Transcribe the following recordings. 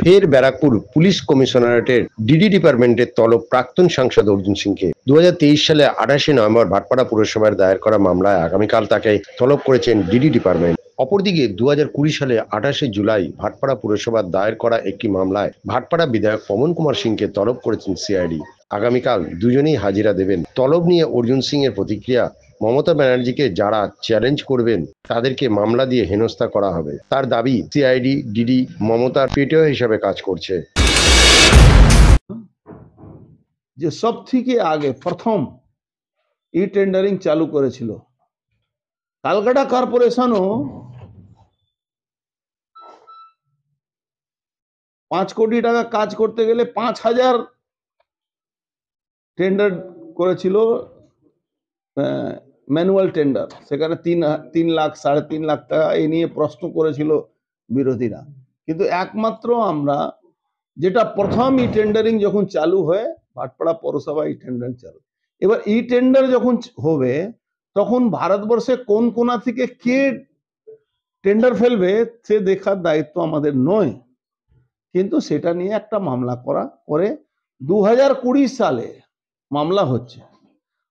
ফের Barrackpore police কমিশনারেটের DD ডিপার্টমেন্টের তলব প্রাক্তন সাংসদ অর্জুন সিংকে। 2023 সালে 28শে নভেম্বর ভাটপাড়া পুরসভার দায়ের করা মামলায় আগামীকাল তাকে তলব করেছেন ডিডি ডিপার্টমেন্ট। অপরদিকে 2020 সালে 28শে জুলাই ভাটপাড়া পুরসভার দায়ের করা একটি মামলায় ভাটপাড়া বিধায়ক পবন কুমার সিংকে তলব করেছেন সিআইডি। আগামীকাল দুজনেই হাজিরা দেবেন। তলব নিয়ে অর্জুন সিং এর প্রতিক্রিয়া, মমতা ব্যানার্জিকে যারা চ্যালেঞ্জ করবেন তাদেরকে মামলা দিয়ে হেনস্থা করা হবে। তার দাবি, সিআইডি ডিডি মমতার পেটিও হিসাবে কাজ করছে। যে সব থেকে আগে প্রথম ই টেন্ডারিং চালু করেছিল কালকাটা কর্পোরেশনও 5 কোটি টাকা কাজ করতে গেলে 5000 টেন্ডার করেছিল, ম্যানুয়াল টেন্ডার। সেখানে 3 লাখ 3.5 লাখ টাকা এই নিয়ে প্রশ্ন করেছিল বিরোধীরা। কিন্তু একমাত্র আমরা যেটা প্রথম ই টেন্ডারিং যখন চালু হয় ভাটপাড়া পৌরসভা ই টেন্ডার চালু। এবার ই টেন্ডার যখন হবে তখন ভারতবর্ষে কোন কোনা থেকে কে টেন্ডার ফেলবে সে দেখার দায়িত্ব আমাদের নয়, কিন্তু সেটা নিয়ে একটা মামলা করা করে 2020 সালে মামলা হচ্ছে,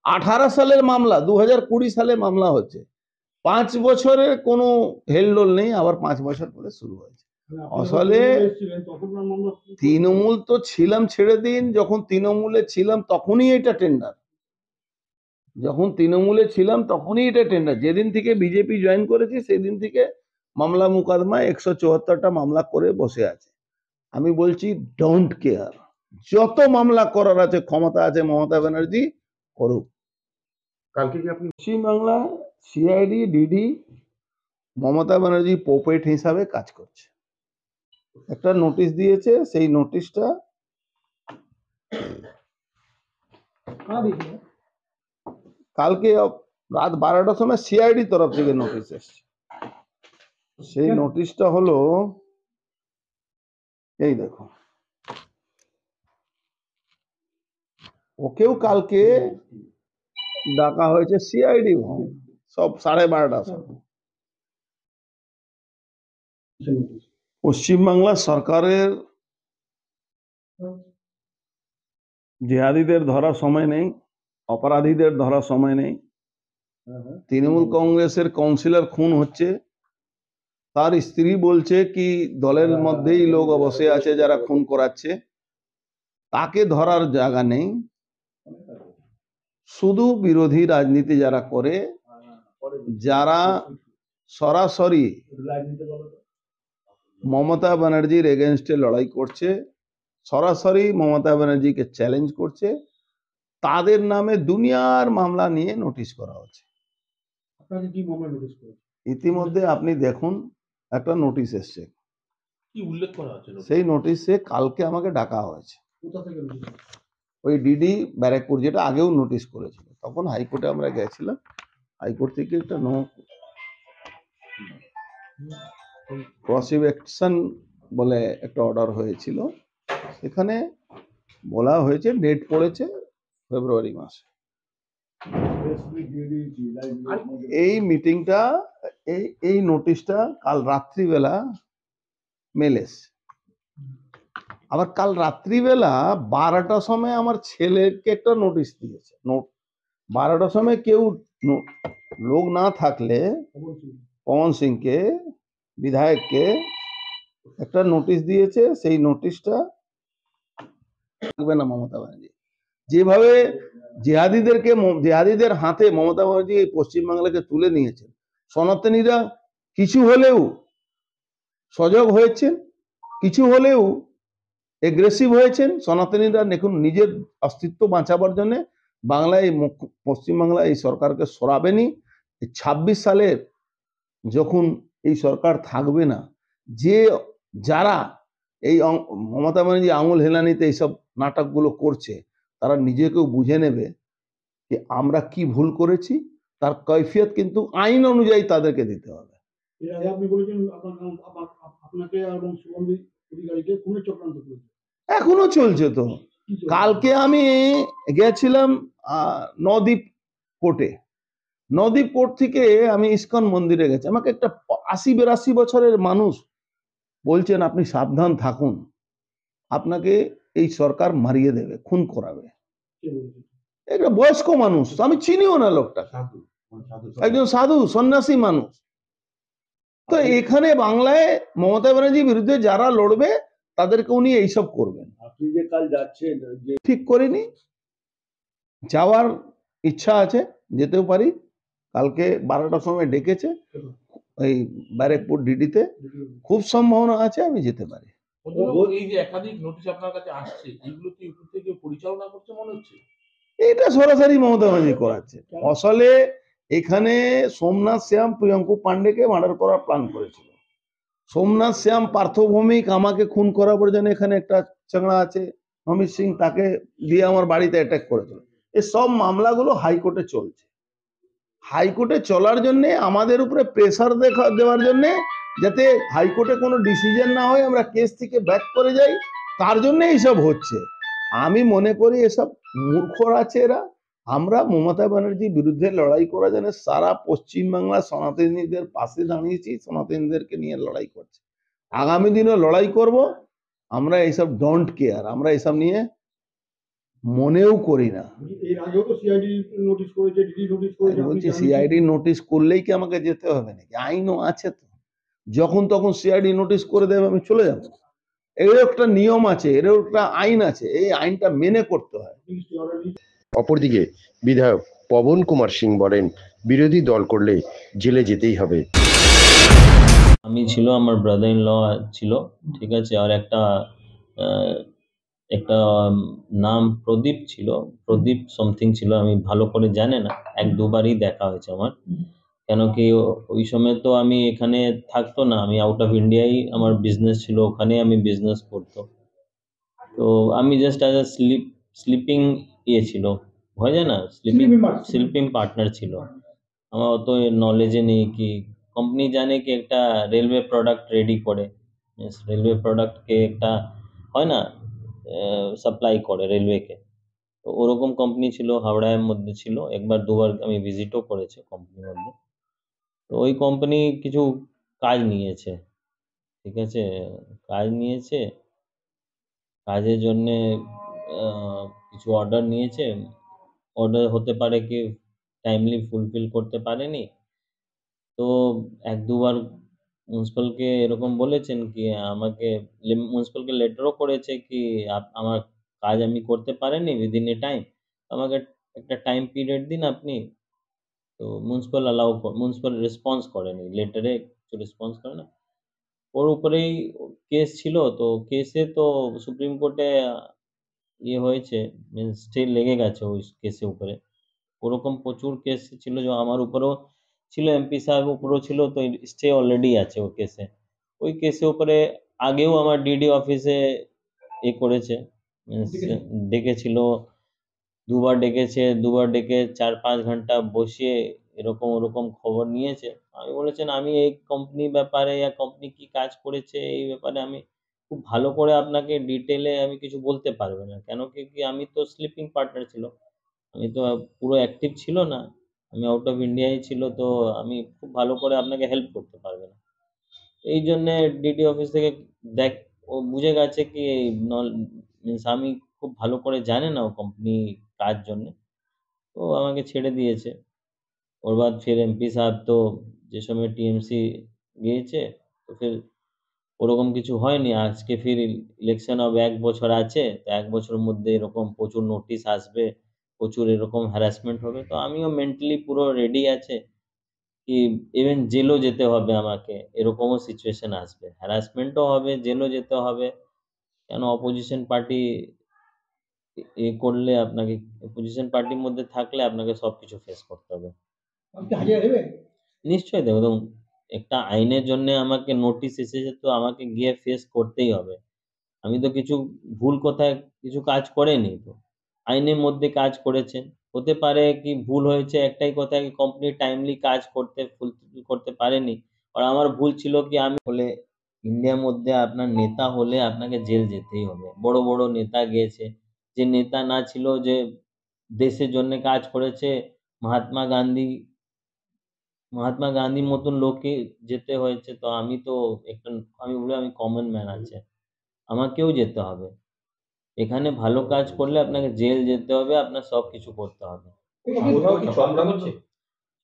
18 সালের মামলা 2020 সালে মামলা হচ্ছে। 5 বছরের কোনো হেলদোল নেই, আবার 5 বছর পরে শুরু হয়েছে। আসলে তৃণমূল তো ছিলাম, ছেড়ে দিন, যখন তৃণমূলে ছিলাম তখনই এটা টেন্ডার, যখন তৃণমূলে ছিলাম তখনই এটা টেন্ডার। যেদিন থেকে বিজেপি জয়েন করেছি সেদিন থেকে মামলা মোকদ্দমায় 174টা মামলা করে বসে আছে। আমি বলছি ডোন্ট কেয়ার, যত মামলা করার আছে, ক্ষমতা আছে মমতা ব্যানার্জি করুক। কালকে কি আপনি পশ্চিমবাংলা সিআইডি ডিডি মমতা ব্যানার্জি পোপেট হিসাবে কাজ করছে। একটা নোটিশ দিয়েছে, সেই নোটিশটা কালকে রাত 12টার সময় সিআইডি তরফ থেকে নোটিশ এসছে। সেই নোটিশটা হলো এই দেখো, ওকেও কালকে ডাকা হয়েছে সিআইডি ভবন, সব 12:30টার সময়। পশ্চিমবাংলা সরকারের জিহাদিদের ধরার সময় নেই, অপরাধীদের ধরার সময় নেই। তৃণমূল কংগ্রেসের কাউন্সিলর খুন হচ্ছে, তার স্ত্রী বলছে কি দলের মধ্যেই লোক বসে আছে যারা খুন করাচ্ছে, তাকে ধরার জায়গা নেই। শুধু বিরোধী রাজনীতি যারা করে, যারা সরাসরি মমতা ব্যানার্জির এগেনস্টে লড়াই করছে, সরাসরি মমতা ব্যানার্জিকে চ্যালেঞ্জ করছে, তাদের নামে দুনিয়ার মামলা নিয়ে নোটিশ করা হচ্ছে। ইতিমধ্যে আপনি দেখুন একটা নোটিশ এসছে, কি উল্লেখ করা আছে? সেই নোটিশে কালকে আমাকে ডাকা হয়েছে। ওই ডিডি ব্যারাকপুর, যেটা আগেও নোটিশ করেছিল, তখন হাইকোর্টে আমরা গেছিলাম। হাইকোর্ট থেকে একটা নো প্রসিকিউশন বলে একটা অর্ডার হয়েছিল, সেখানে বলা হয়েছে ডেট পড়েছে ফেব্রুয়ারি মাসে। এই মিটিংটা, এই নোটিশটা কাল রাত্রিবেলা মেল এসছে। আবার কাল রাত্রিবেলা 12টার সময় আমার ছেলেকে একটা নোটিশ দিয়েছে। 12টার সময় কেউ লোক না থাকলে পবন সিংকে, বিধায়ককে একটা নোটিশ দিয়েছে। সেই নোটিশটা থাকবে না মমতা ব্যানার্জি। যেভাবে জিহাদিদের হাতে মমতা ব্যানার্জি পশ্চিমবাংলাকে তুলে নিয়েছেন, সনাতনীরা কিছু হলেও সজাগ হয়েছেন, কিছু হলেও এগ্রেসিভ হয়েছেন। সনাতনীরা দেখুন নিজের অস্তিত্ব বাঁচাবার জন্য বাংলায়, পশ্চিমবাংলায় এই সরকারকে সরাবেনি। 26 সালের যখন এই সরকার থাকবে না, যারা এই মমতা ব্যানার্জি আঙুল হেলানিতে এইসব নাটকগুলো করছে, তারা নিজেকেও বুঝে নেবে যে আমরা কি ভুল করেছি, তার কৈফিয়ত কিন্তু আইন অনুযায়ী তাদেরকে দিতে হবে। এখনো চলছে তো। কালকে আমি গেছিলাম নদীপ কোর্টে, নদীপ কোর্ট থেকে আমি ইস্কন মন্দিরে গেছি। আমাকে একটা 80-82 বছরের মানুষ বলছেন আপনি সাবধান থাকুন, আপনাকে এই সরকার মারিয়ে দেবে, খুন করাবে। কে বলছে? একটা বয়স্ক মানুষ, আমি চিনিও না লোকটা, সাধু, সাধু। একজন সাধু সন্ন্যাসী মানুষ। তো এখানে বাংলায় মমতা ব্যানার্জির বিরুদ্ধে যারা লড়বে তাদেরকে উনি এইসব করবেন। আপনি যে কাল যাচ্ছেন যে ঠিক করিনি, যাওয়ার ইচ্ছা আছে, যেতেও পারি। কালকে 12টার সময় ডেকেছে এই ব্যারেকপুর ডিডিতে, খুব সম্ভাবনা আছে আমি যেতে পারি। এই যে একাধিক নোটিশ আপনার কাছে আসছে, এগুলো কি উপর থেকে পরিচালনা করছে মনে হচ্ছে? এটা সরাসরি মমতা ব্যানার্জি করাচ্ছে। আসলে এখানে সোমনাথ শ্যাম প্রিয়ঙ্কু পান্ডেকে মার্ডার করার প্ল্যান করেছিল। সোমনাথ শ্যাম পার্থ ভৌমিক আমাকে খুন করার পর যেন এখানে একটা চাংড়া আছে অমিত সিং, তাকে দিয়ে আমার বাড়িতে অ্যাটাক করেছিল। এই সব মামলাগুলো হাইকোর্টে চলছে। হাইকোর্টে চলার জন্য আমাদের উপরে প্রেসার দেওয়ার জন্য, যাতে হাইকোর্টে কোনো ডিসিশন না হয়, আমরা কেস থেকে ব্যাক করে যাই, তার জন্য এইসব হচ্ছে। আমি মনে করি এসব মূর্খরা আছে এরা। আমরা মমতা ব্যানার্জির বিরুদ্ধে লড়াই করার জন্য সারা পশ্চিমবাংলা সনাতনীদের পাশে দাঁড়িয়েছি, সনাতনীদেরকে নিয়ে লড়াই করছি, আগামী দিনও লড়াই করব। আমরা এইসব ডোন্ট কেয়ার, আমরা এইসব নিয়ে মনেও করি না। এর আগেও তো সিআইডি নোটিশ করেছে, ডিডি নোটিশ করেছে। আমি বলছি সিআইডি নোটিশ করলেই কি আমাকে যেতে হবে নাকি? আইনও আছে তো, যখন তখন সিআইডি নোটিশ করে দেবে আমি চলে যাব? এর একটা নিয়ম আছে, এর একটা আইন আছে, এই আইনটা মেনে করতে হয়। অপরদিকে বিধায়ক পবন কুমার সিং বলেন, বিরোধী দল করলে জেলে যেতেই হবে। আমি ছিল, আমার ব্রাদার ইন ল ছিল, ঠিক আছে, আর একটা একটা নাম প্রদীপ ছিল, প্রদীপ সামথিং ছিল, আমি ভালো করে জানি না, এক দুবারই দেখা হয়েছে আমার। কেন কি ওই সময় তো আমি এখানে থাকতো না, আমি আউট অফ ইন্ডিয়াই আমার বিজনেস ছিল, ওখানে আমি বিজনেস করতো। তো আমি জাস্ট অ্যাজ আ স্লিপিং ছিল, হয় যায় না, স্লিপিং পার্টনার ছিল। আমার অত নলেজে নেই কি কোম্পানি জানে কি একটা রেলওয়ে প্রোডাক্ট রেডি করে, রেলওয়ে প্রোডাক্টকে একটা হয় না সাপ্লাই করে রেলওয়েকে। তো ওরকম কোম্পানি ছিল, হাওড়ার মধ্যে ছিল, একবার দুবার আমি ভিজিটও করেছি কোম্পানির মধ্যে। তো ওই কোম্পানি কিছু কাজ নিয়েছে, ঠিক আছে, কাজ নিয়েছে, কাজের জন্যে কিছু অর্ডার নিয়েছে, অর্ডার হতে পারে কি টাইমলি ফুলফিল করতে পারেনি। তো এক দুবার মিউনিসিপালকে এরকম বলেছেন কি আমাকে, মিউনিসিপালকে লেটারও করেছে কি আমার কাজ আমি করতে পারিনি উইদিন এ টাইম, আমাকে একটা টাইম পিরিয়ড দিন আপনি। তো মিউনিসিপাল রেসপন্স করেনি, লেটারে কিছু রেসপন্স করে না। ওর উপরেই কেস ছিল, তো কেসে তো সুপ্রিম কোর্টে ইয়ে হয়েছে, মিনস স্টে লেগে গেছে ওই কেসের উপরে। ওরকম প্রচুর কেস ছিল, যে আমার উপরেও ছিল, এমপি সাহেব উপরেও ছিল, তো স্টে অলরেডি আছে ওই কেসে। ওই কেসের উপরে আগেও আমার ডিডি অফিসে এ করেছে, means ডেকেছিল, দুবার ডেকেছে, দুবার ডেকে 4-5 ঘন্টা বসিয়ে এরকম ওরকম খবর নিয়েছে। আমি বলেছেন আমি এই কোম্পানি ব্যাপারে, কোম্পানি কি কাজ করেছে এই ব্যাপারে আমি খুব ভালো করে আপনাকে ডিটেলে আমি কিছু বলতে পারবো না। কেন কি আমি তো স্লিপিং পার্টনার ছিল, আমি তো পুরো অ্যাক্টিভ ছিল না, আমি আউট অফ ইন্ডিয়ায় ছিল, তো আমি খুব ভালো করে আপনাকে হেল্প করতে পারবো না। এই জন্যে ডিডি অফিস থেকে দেখ, ও বুঝে গেছে কি মিনস আমি খুব ভালো করে জানে না ও কোম্পানি কাজ জন্যে, তো আমাকে ছেড়ে দিয়েছে। ওর বাদ ফির এমপি সাহেব তো যে সময় টিএমসি গিয়েছে, তো ফির ওরকম কিছু হয়নি। আজকে ফির ইলেকশন অব 1 বছর আছে, তো 1 বছরের মধ্যে এরকম প্রচুর নোটিশ আসবে, প্রচুর এরকম হ্যারাসমেন্ট হবে। তো আমিও মেন্টালি পুরো রেডি আছে কি ইভেন জেলও যেতে হবে আমাকে, এরকমও সিচুয়েশন আসবে, হ্যারাসমেন্টও হবে, জেলও যেতে হবে। কেন অপোজিশন পার্টি এ করলে আপনাকে, অপোজিশন পার্টির মধ্যে থাকলে আপনাকে সবকিছু ফেস করতে হবে। নিশ্চয়ই দেবো, দেখুন একটা আইনের জন্য আমাকে নোটিশ এসেছে, তো আমাকে গিয়ে ফেস করতেই হবে। আমি তো কিছু ভুল কথায় কিছু কাজ করেনি, তো আইনের মধ্যে কাজ করেছেন। হতে পারে কি ভুল হয়েছে একটাই কথা, কি কোম্পানি টাইমলি কাজ ফুলফিল করতে পারেনি, আর আমার ভুল ছিল কি আমি বলে ইন্ডিয়ার মধ্যে আপনার নেতা হলে আপনাকে জেল যেতেই হবে। বড় বড় নেতা গিয়েছে, যে নেতা না ছিল, যে দেশের জন্য কাজ করেছে, মহাত্মা গান্ধী মহাত্মা গান্ধীর মতন লোককে যেতে হয়েছে। তো আমি তো একটা, আমি বলি আমি কমন ম্যান আছে, আমাকেও যেতে হবে। এখানে ভালো কাজ করলে আপনাকে জেল যেতে হবে, আপনার সবকিছু করতে হবে। কোথাও কি চক্রান্ত হচ্ছে?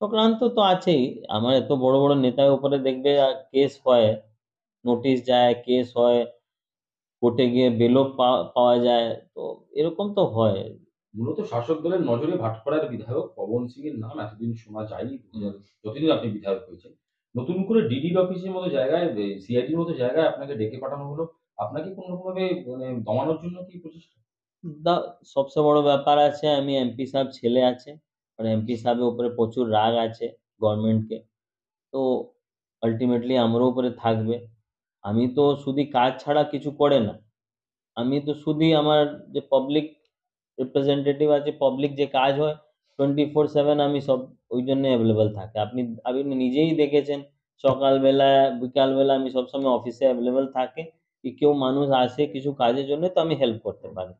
চক্রান্ত তো আছেই। আমার এত বড় বড় নেতার উপরে দেখবে কেস হয়, নোটিশ যায়, কেস হয়, কোর্টে গিয়ে বেলও পাওয়া যায়। তো এরকম তো হয়। মূলত শাসক দলের নজরে ভাটপাড়ার বিধায়ক পবন সিং এর নাম এতদিন শোনা যায়নি। যতদিন আপনি বিধায়ক হয়েছেন, নতুন করে ডিডি অফিসের মতো জায়গায়, সিআইডির মতো জায়গায় আপনাকে ডেকে পাঠানো হলো। আপনাকে কোনোরকমভাবে মানে দমানোর জন্য কি প্রচেষ্টা? দা সবচেয়ে বড় ব্যাপার আছে, আমি এমপি সাহেব ছেলে আছে। আর এমপি সাহেবের উপরে প্রচুর রাগ আছে গভর্নমেন্টকে। তো আল্টিমেটলি আমারও উপরে থাকবে। আমি তো শুধু কাজ ছাড়া কিছু করে না। আমি তো শুধুই আমার যে পাবলিক রিপ্রেজেন্টেটিভ আছে, পাবলিক যে কাজ হয় 24/7 আমি সব ওই জন্য অ্যাভেলেবল থাকে। আপনি নিজেই দেখেছেন সকালবেলা, বিকালবেলা আমি সবসময় অফিসে অ্যাভেলেবল থাকে। কি কেউ মানুষ আসে কিছু কাজের জন্য তো আমি হেল্প করতে পারি।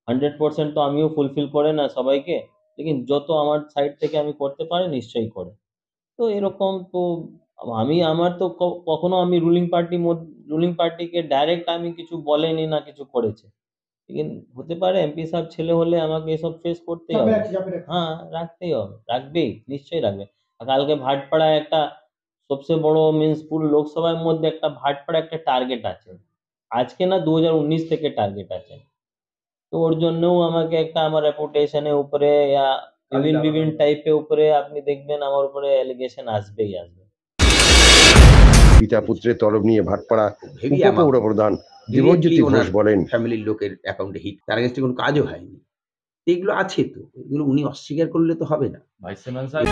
100% তো আমিও ফুলফিল করে না সবাইকে। লেকিন যত আমার সাইড থেকে আমি করতে পারি নিশ্চয়ই করে। তো এরকম তো আমি আমার তো কখনো আমি রুলিং পার্টিকে ডাইরেক্ট আমি কিছু বলেনি না কিছু করেছে। লেকিন হতে পারে এমপি সাহেব ছেলে হলে আমাকে এসব ফেস করতেই হবে। হ্যাঁ, রাখতেই হবে। রাখবেই, নিশ্চয়ই রাখবে। আর কালকে ভাটপাড়ায় একটা সবচেয়ে বড় মিন্স পুরো লোকসভার মধ্যে একটা ভাটপাড়ায় একটা টার্গেট আছে। আজকে না 2019 থেকে টার্গেট আছে। তো ওর জন্যও আমাকে একটা আমার রেপুটেশন এর উপরে ইয়া বিভিন্ন টাইপের উপরে আপনি দেখবেন আমার উপরে অ্যালিগেশন আসবেই আসবে। পিতা পুত্রের তলব নিয়ে ভাটপাড়া হেভি উপপৌর প্রধান দেবজ্যোতি ঘোষ বলেন, ফ্যামিলির লোকের অ্যাকাউন্টে হিট, তার আগেস্টে কোনো কাজও হয়নি। এগুলো আছে তো, এগুলো উনি অস্বীকার করলে তো হবে না। ভাইস চেয়ারম্যান সাহেব